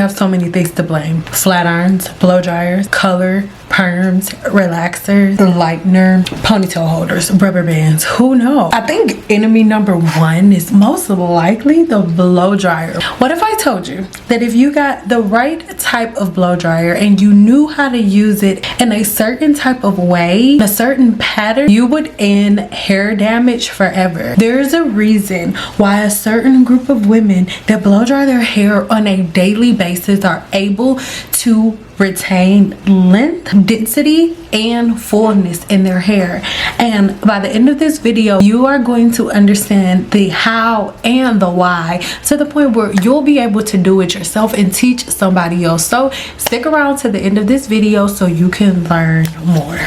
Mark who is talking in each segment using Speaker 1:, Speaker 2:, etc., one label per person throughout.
Speaker 1: I have so many things to blame. Flat irons, blow dryers, color, perms, relaxers, lightener, ponytail holders, rubber bands. Who knows? I think enemy number one is most likely the blow dryer. What if I told you that if you got the right type of blow dryer and you knew how to use it in a certain type of way, a certain pattern, you would end hair damage forever. There's a reason why a certain group of women that blow dry their hair on a daily basis are able to retain length, density, and fullness in their hair. And by the end of this video, you are going to understand the how and the why, to the point where you'll be able to do it yourself and teach somebody else. So stick around to the end of this video so you can learn more.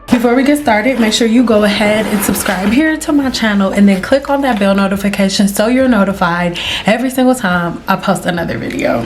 Speaker 1: Before we get started, make sure you go ahead and subscribe here to my channel and then click on that bell notification so you're notified every single time I post another video.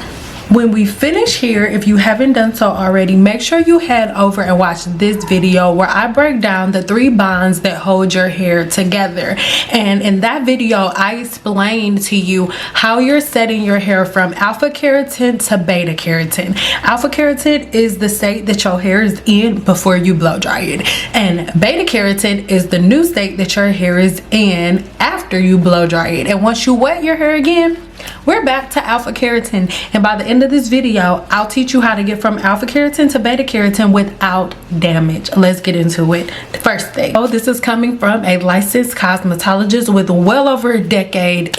Speaker 1: When we finish here, if you haven't done so already, make sure you head over and watch this video where I break down the 3 bonds that hold your hair together. And in that video, I explain to you how you're setting your hair from alpha keratin to beta keratin. Alpha keratin is the state that your hair is in before you blow dry it. And beta keratin is the new state that your hair is in after you blow dry it. And once you wet your hair again, we're back to alpha keratin. And by the end of this video, I'll teach you how to get from alpha keratin to beta keratin without damage. Let's get into it. The first thing, this is coming from a licensed cosmetologist with well over a decade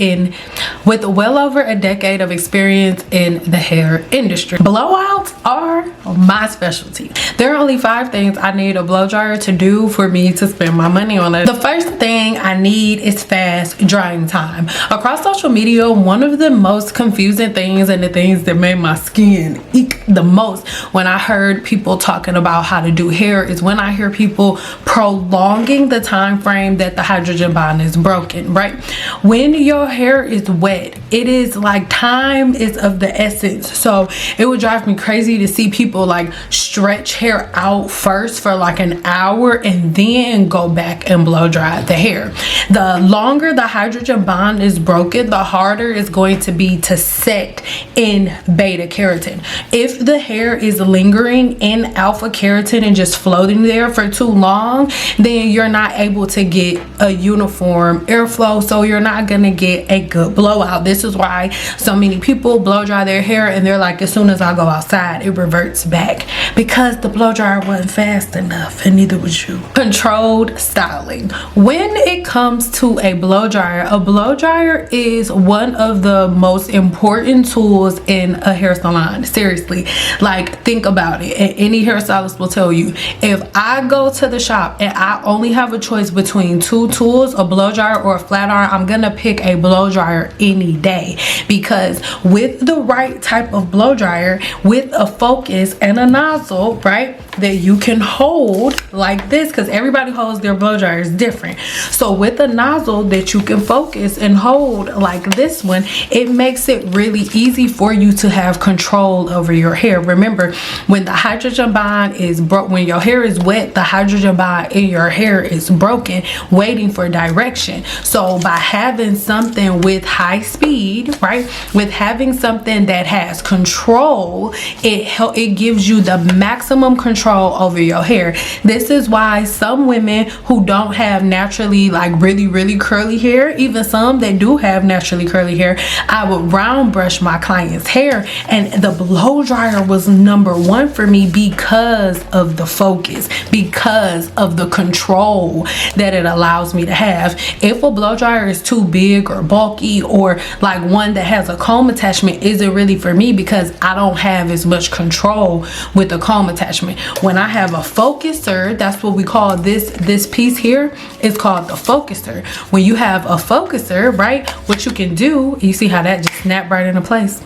Speaker 1: of experience in the hair industry. Blowouts are my specialty. There are only 5 things I need a blow dryer to do for me to spend my money on it. The first thing I need is fast drying time. Across social media, one of the most confusing things and the things that made my skin eek the most when I heard people talking about how to do hair is when I hear people prolonging the time frame that the hydrogen bond is broken, right? When your hair is wet, it is like time is of the essence. So it would drive me crazy to see people like stretch hair out first for like an hour and then go back and blow dry the hair. The longer the hydrogen bond is broken, the harder it's going to be to set in beta keratin. If the hair is lingering in alpha keratin and just floating there for too long, then you're not able to get a uniform airflow, so you're not gonna get a good blowout. This is why so many people blow dry their hair and they're like, as soon as I go outside, it reverts back, because the blow dryer wasn't fast enough, and neither was you. Controlled styling. When it comes to a blow dryer is one of the most important tools in a hair salon. Seriously, like, think about it. And any hairstylist will tell you, if I go to the shop and I only have a choice between 2 tools, a blow dryer or a flat iron, I'm gonna pick a blow dryer any day, because with the right type of blow dryer, with a focus and a nozzle, right, that you can hold like this, because everybody holds their blow dryers different. So with a nozzle that you can focus and hold like this one, it makes it really easy for you to have control over your hair. Remember, when the hydrogen bond is when your hair is wet, the hydrogen bond in your hair is broken, waiting for direction. So by having something with high speed, right, with having something that has control, it gives you the maximum control over your hair. This is why some women who don't have naturally like really curly hair, even some that do have naturally curly hair, I would round brush my clients' hair, and the blow dryer was number 1 for me because of the focus, because of the control that it allows me to have. If a blow dryer is too big or bulky, or like one that has a comb attachment isn't really for me, because I don't have as much control with the comb attachment. When I have a focuser, that's what we call this piece here, is called the focuser. When you have a focuser, right, what you can do, you see how that just snapped right into place.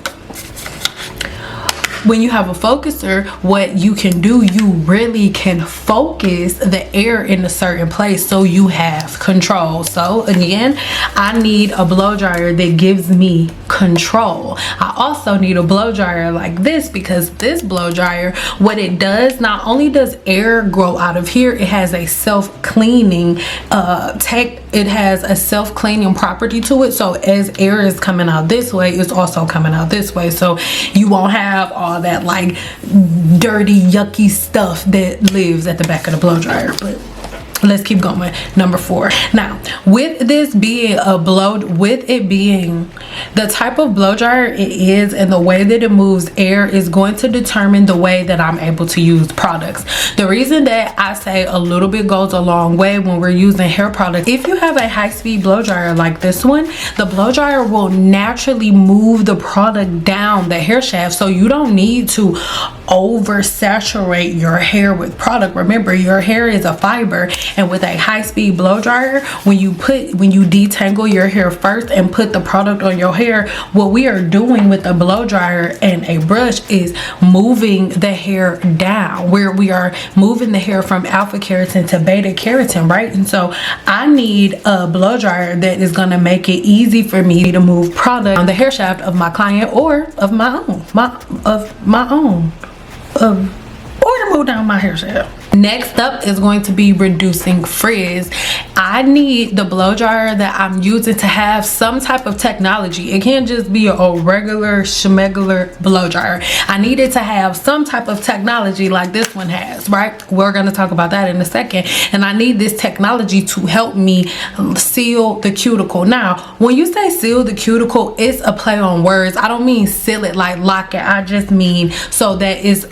Speaker 1: When you have a focuser, what you can do, you really can focus the air in a certain place so you have control. So again, I need a blow dryer that gives me control control. I also need a blow dryer like this, because this blow dryer, what it does, not only does air grow out of here, it has a self-cleaning it has a self-cleaning property to it. So as air is coming out this way, it's also coming out this way, so you won't have all that like dirty yucky stuff that lives at the back of the blow dryer. But let's keep going. Number 4. Now, with this being with it being the type of blow dryer it is and the way that it moves air is going to determine the way that I'm able to use products. The reason that I say a little bit goes a long way when we're using hair products, if you have a high-speed blow dryer like this one, the blow dryer will naturally move the product down the hair shaft, so you don't need to oversaturate your hair with product. Remember, your hair is a fiber, and with a high-speed blow dryer, when you detangle your hair first and put the product on your hair, what we are doing with a blow dryer and a brush is moving the hair down, where we are moving the hair from alpha keratin to beta keratin, right? And so I need a blow dryer that is going to make it easy for me to move product on the hair shaft of my client or of my own, or to move down my hair shaft. Next up is going to be reducing frizz. I need the blow dryer that I'm using to have some type of technology. It can't just be a regular schmegular blow dryer. I need it to have some type of technology like this one has, right? We're going to talk about that in a second. And I need this technology to help me seal the cuticle. Now, when you say seal the cuticle, it's a play on words. I don't mean seal it like lock it. I just mean so that it's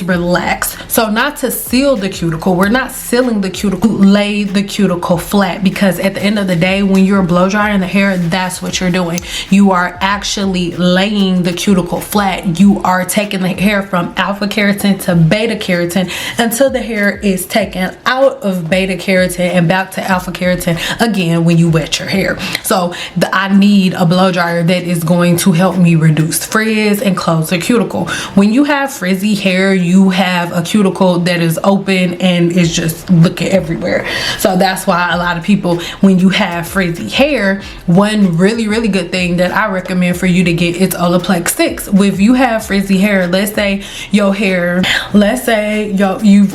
Speaker 1: relaxed. So not to seal the cuticle, we're not sealing the cuticle, lay the cuticle flat, because at the end of the day, when you're blow drying the hair, that's what you're doing. You are actually laying the cuticle flat. You are taking the hair from alpha keratin to beta keratin until the hair is taken out of beta keratin and back to alpha keratin again when you wet your hair. So I need a blow dryer that is going to help me reduce frizz and close the cuticle. When you have frizzy hair, you have a cuticle that is open and is just looking everywhere. So that's why a lot of people, when you have frizzy hair, one really good thing that I recommend for you to get is Olaplex 6. If you have frizzy hair, let's say you've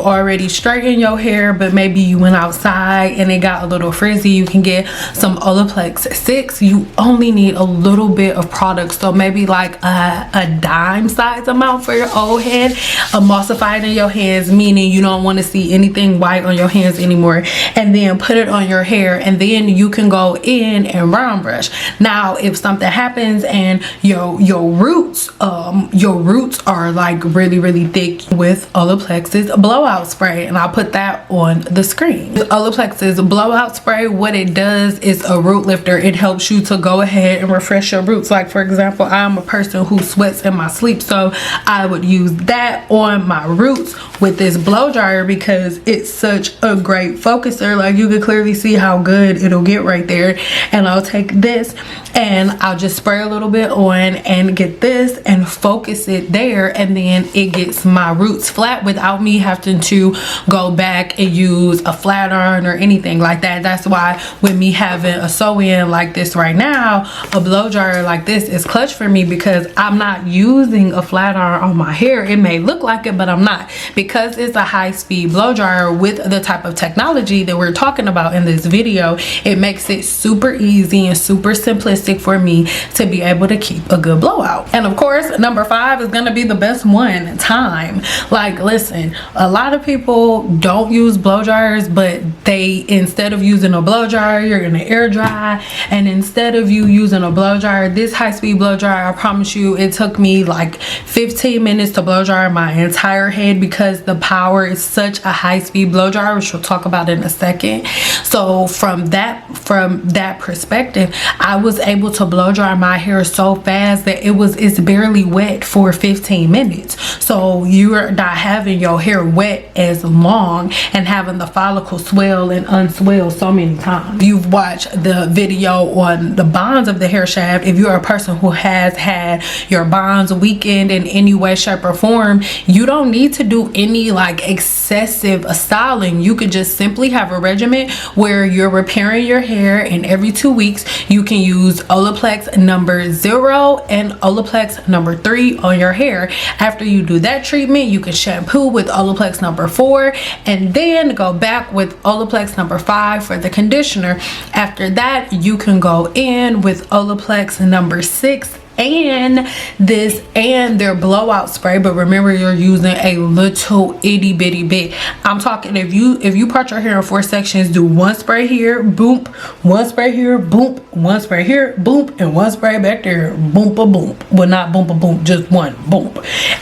Speaker 1: already straightened your hair, but maybe you went outside and it got a little frizzy, you can get some Olaplex 6. You only need a little bit of product, so maybe like a dime size amount for your old head, emulsified in your hands, meaning you don't want to see anything white on your hands anymore, and then put it on your hair, and then you can go in and round brush. Now if something happens and your roots are like really thick, with Olaplex's blowout spray, and I'll put that on the screen. Olaplex's blowout spray, what it does is a root lifter. It helps you to go ahead and refresh your roots. Like for example, I'm a person who sweats in my sleep, so I would use that on my roots with this blow dryer because it's such a great focuser. Like you can clearly see how good it'll get right there. And I'll take this and I'll just spray a little bit on and get this and focus it there, and then it gets my roots flat without me having to go back and use a flat iron or anything like that. That's why with me having a sew-in like this right now, a blow dryer like this is clutch for me, because I'm not using a flat iron on my hair. It may look like it, but I'm not, because it's a high-speed blow dryer with the type of technology that we're talking about in this video. It makes it super easy and super simplistic for me to be able to keep a good blowout. And of course, number 5 is going to be the best one, time. Like listen, a lot of people don't use blow dryers, but they, instead of using a blow dryer, you're going to air dry. And instead of you using a blow dryer, this high-speed blow dryer, I promise you, it took me like 15 minutes to blow dry my entire head, because the power is such a high-speed blow dryer, which we'll talk about in a second. So from that perspective, I was able to blow dry my hair so fast that it's barely wet for 15 minutes. So you're not having your hair wet as long and having the follicle swell and unswell so many times. You've watched the video on the bonds of the hair shaft. If you're a person who has had your bonds weakened in any way, shape, or form, term, you don't need to do any like excessive styling. You could just simply have a regimen where you're repairing your hair, and every 2 weeks you can use Olaplex number 0 and Olaplex number 3 on your hair. After you do that treatment, you can shampoo with Olaplex number 4 and then go back with Olaplex number 5 for the conditioner. After that, you can go in with Olaplex number 6 and their blowout spray, but remember you're using a little itty bitty bit. I'm talking, if you part your hair in 4 sections, do 1 spray here, boom, 1 spray here, boom, 1 spray here, boom, and 1 spray back there, boom, boom. Well, not boom, boom, just 1 boom,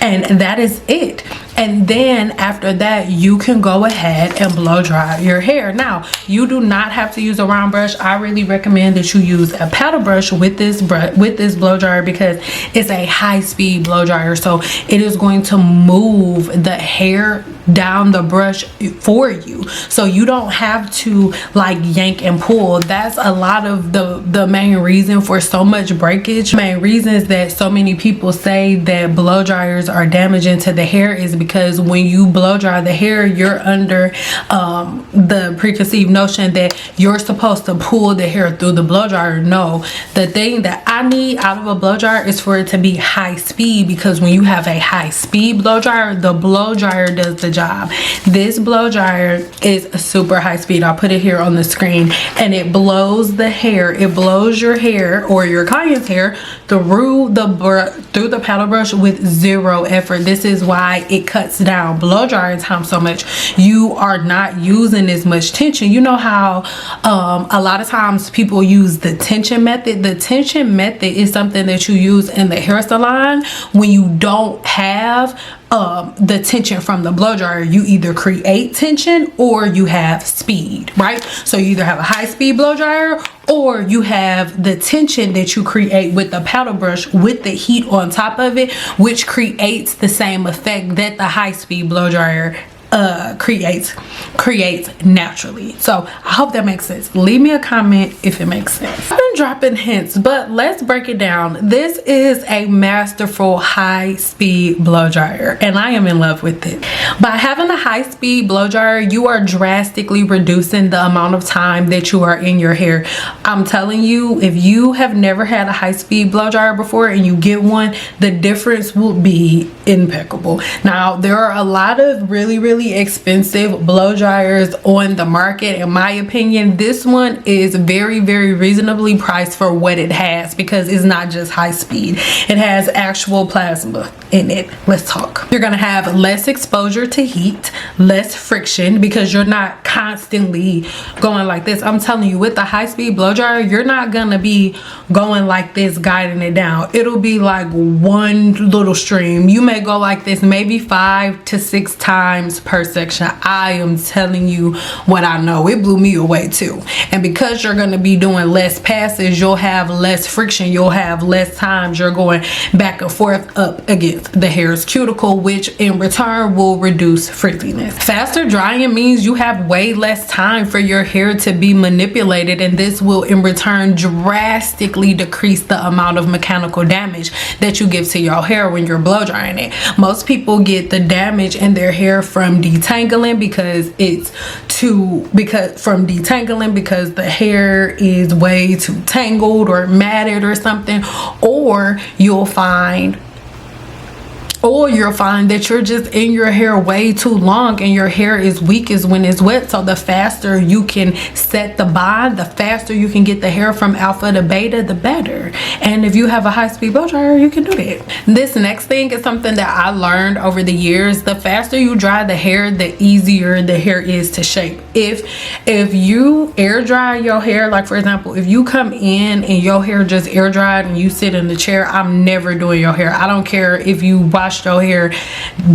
Speaker 1: and that is it. And then after that, you can go ahead and blow dry your hair. Now, you do not have to use a round brush. I really recommend that you use a paddle brush with this blow dryer, because it's a high-speed blow dryer. So it is going to move the hair down the brush for you, so you don't have to like yank and pull. That's a lot of the main reason for so much breakage. Main reasons that so many people say that blow dryers are damaging to the hair is because when you blow dry the hair, you're under the preconceived notion that you're supposed to pull the hair through the blow dryer. No, the thing that I need out of a blow dryer is for it to be high speed, because when you have a high speed blow dryer, the blow dryer does the job. This blow dryer is super high speed. I'll put it here on the screen, and it blows the hair. It blows your hair or your client's hair through the paddle brush with 0 effort. This is why it cuts down blow drying time so much. You are not using as much tension. You know how a lot of times people use the tension method. The tension method is something that you use in the hair salon when you don't have the tension from the blow dryer. You either create tension or you have speed, right? So you either have a high speed blow dryer or you have the tension that you create with the paddle brush with the heat on top of it, which creates the same effect that the high speed blow dryer creates naturally. So I hope that makes sense. Leave me a comment if it makes sense. I've been dropping hints, but let's break it down. This is a masterful high speed blow dryer, and I am in love with it. By having a high speed blow dryer, you are drastically reducing the amount of time that you are in your hair. I'm telling you, if you have never had a high speed blow dryer before and you get one, the difference will be impeccable. Now, there are a lot of really expensive blow dryers on the market. In my opinion, this one is very reasonably priced for what it has, because it's not just high speed. It has actual plasma in it. Let's talk. You're gonna have less exposure to heat, less friction, because you're not constantly going like this. I'm telling you, with the high speed blow dryer, you're not gonna be going like this guiding it down. It'll be like one little stream. You may go like this maybe 5 to 6 times per section. I am telling you what I know. It blew me away too. And because you're going to be doing less passes, you'll have less friction. You'll have less times you're going back and forth up against the hair's cuticle, which in return will reduce frizziness. Faster drying means you have way less time for your hair to be manipulated, and this will in return drastically decrease the amount of mechanical damage that you give to your hair when you're blow drying it. Most people get the damage in their hair from detangling because the hair is way too tangled or matted or something, or you'll find that you're just in your hair way too long and your hair is weakest when it's wet. So the faster you can set the bond, the faster you can get the hair from alpha to beta, the better. And if you have a high-speed blow dryer, you can do that. This next thing is something that I learned over the years. The faster you dry the hair, the easier the hair is to shape. If you air dry your hair, like for example, if you come in and your hair just air dried and you sit in the chair, I'm never doing your hair. I don't care if you wash your hair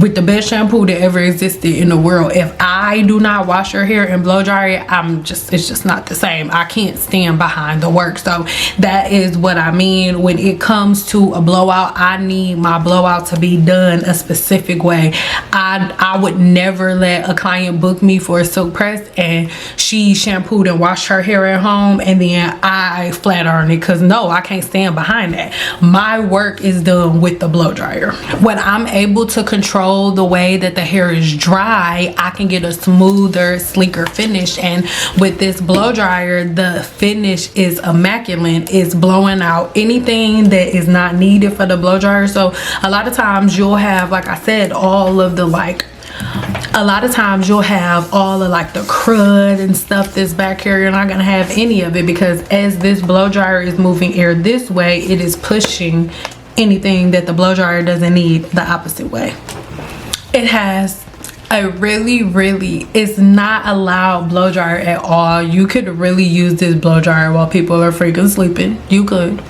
Speaker 1: with the best shampoo that ever existed in the world. If I I do not wash your hair and blow dry it, it's just not the same. I can't stand behind the work. So that is what I mean when it comes to a blowout. I need my blowout to be done a specific way. I would never let a client book me for a silk press and she shampooed and washed her hair at home and then I flat iron it, because no, I can't stand behind that. My work is done with the blow dryer. When I'm able to control the way that the hair is dry, I can get a smoother, sleeker finish. And with this blow dryer, the finish is immaculate. It's blowing out anything that is not needed for the blow dryer. So a lot of times you'll have, like I said, all of the the crud and stuff that's back here. You're not gonna have any of it, because as this blow dryer is moving air this way, it is pushing anything that the blow dryer doesn't need the opposite way. It has a it's not a loud blow dryer at all. You could really use this blow dryer while people are freaking sleeping. You could.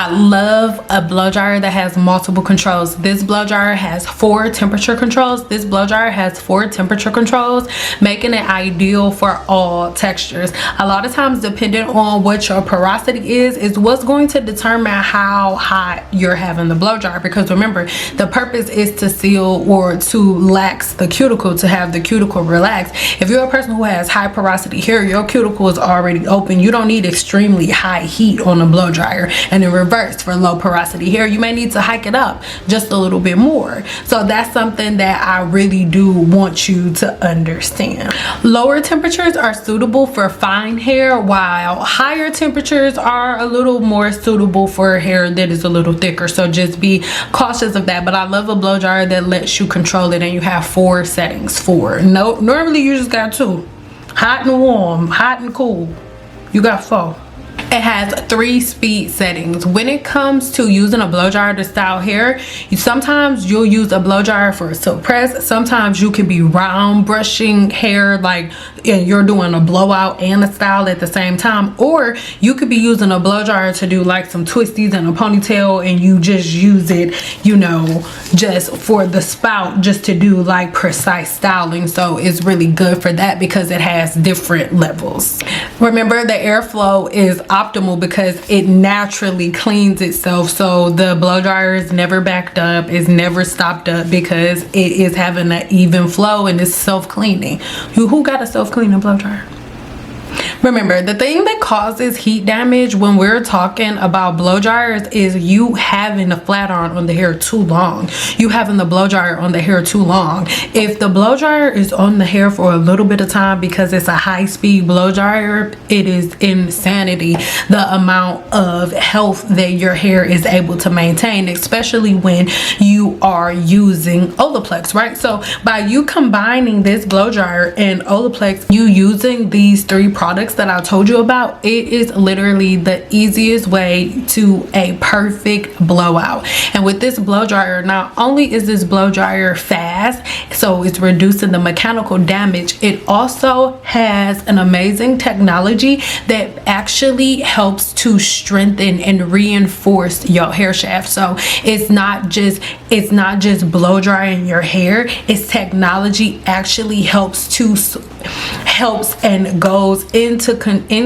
Speaker 1: I love a blow dryer that has multiple controls. This blow dryer has 4 temperature controls. Making it ideal for all textures. A lot of times, depending on what your porosity is what's going to determine how hot you're having the blow dryer. Because remember, the purpose is to seal or to lax the cuticle, to have the cuticle relax. If you're a person who has high porosity hair, your cuticle is already open. You don't need extremely high heat on a blow dryer. And in reverse, for low porosity hair, you may need to hike it up just a little bit more. So that's something that I really do want you to understand. Lower temperatures are suitable for fine hair, while higher temperatures are a little more suitable for hair that is a little thicker. So just be cautious of that. But I love a blow dryer that lets you control it, and you have 4 settings. Normally you just got 2: hot and warm, hot and cool. You got 4. It has 3 speed settings. When it comes to using a blow dryer to style hair, sometimes you'll use a blow dryer for a silk press. Sometimes you can be round brushing hair, like, and you're doing a blowout and a style at the same time. Or you could be using a blow dryer to do like some twisties and a ponytail, and you just use it, just for the spout, just to do like precise styling. So it's really good for that because it has different levels. Remember, the airflow is optimal because it naturally cleans itself. So the blow dryer is never backed up, it's never stopped up, because it is having an even flow and it's self-cleaning. Who got a self-cleaning blow dryer? Remember, the thing that causes heat damage when we're talking about blow dryers is you having a flat iron on the hair too long. You having the blow dryer on the hair too long. If the blow dryer is on the hair for a little bit of time because it's a high-speed blow dryer, it is insanity the amount of health that your hair is able to maintain, especially when you are using Olaplex, right? So by you combining this blow dryer and Olaplex, you using these 3 products that I told you about, it is literally the easiest way to a perfect blowout. And with this blow dryer, not only is this blow dryer fast, so it's reducing the mechanical damage, it also has an amazing technology that actually helps to strengthen and reinforce your hair shaft. So it's not just blow drying your hair, its technology actually helps and goes in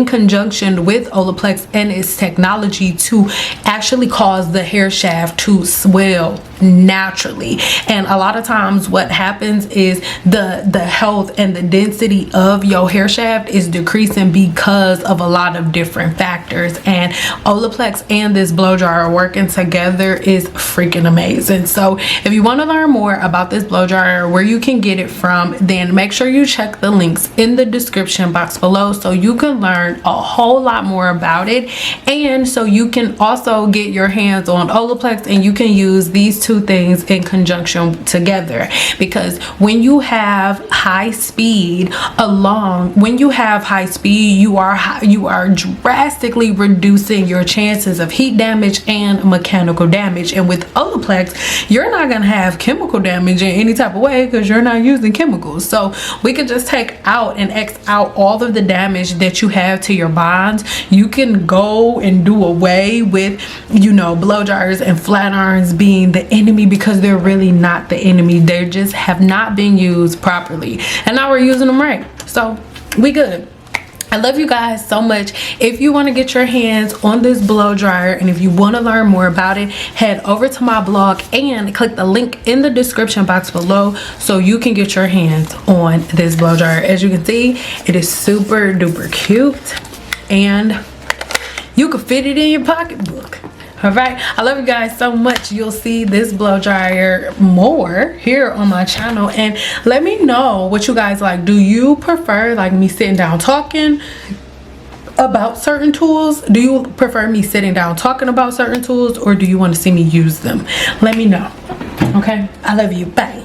Speaker 1: conjunction with Olaplex and its technology to actually cause the hair shaft to swell naturally. And a lot of times what happens is the health and the density of your hair shaft is decreasing because of a lot of different factors, and Olaplex and this blow dryer working together is freaking amazing. So if you want to learn more about this blow dryer, where you can get it from, then make sure you check the links in the description box below so you can learn a whole lot more about it, and so you can also get your hands on Olaplex and you can use these 2 things in conjunction together. Because when you have high speed, you are drastically reducing your chances of heat damage and mechanical damage. And with Olaplex, you're not gonna have chemical damage in any type of way because you're not using chemicals. So we can just take out and X out all of the damage that you have to your bonds. You can go and do away with blow dryers and flat irons being the enemy, because they're really not the enemy. They just have not been used properly, and now we're using them right, so we good. I love you guys so much. If you want to get your hands on this blow dryer, and if you want to learn more about it, head over to my blog and click the link in the description box below so you can get your hands on this blow dryer. As you can see, it is super duper cute, and you can fit it in your pocketbook. All right, I love you guys so much. You'll see this blow dryer more here on my channel, and let me know what you guys like. Do you prefer like me sitting down talking about certain tools? Do you prefer me sitting down talking about certain tools, or do you want to see me use them? Let me know. Okay, I love you. Bye.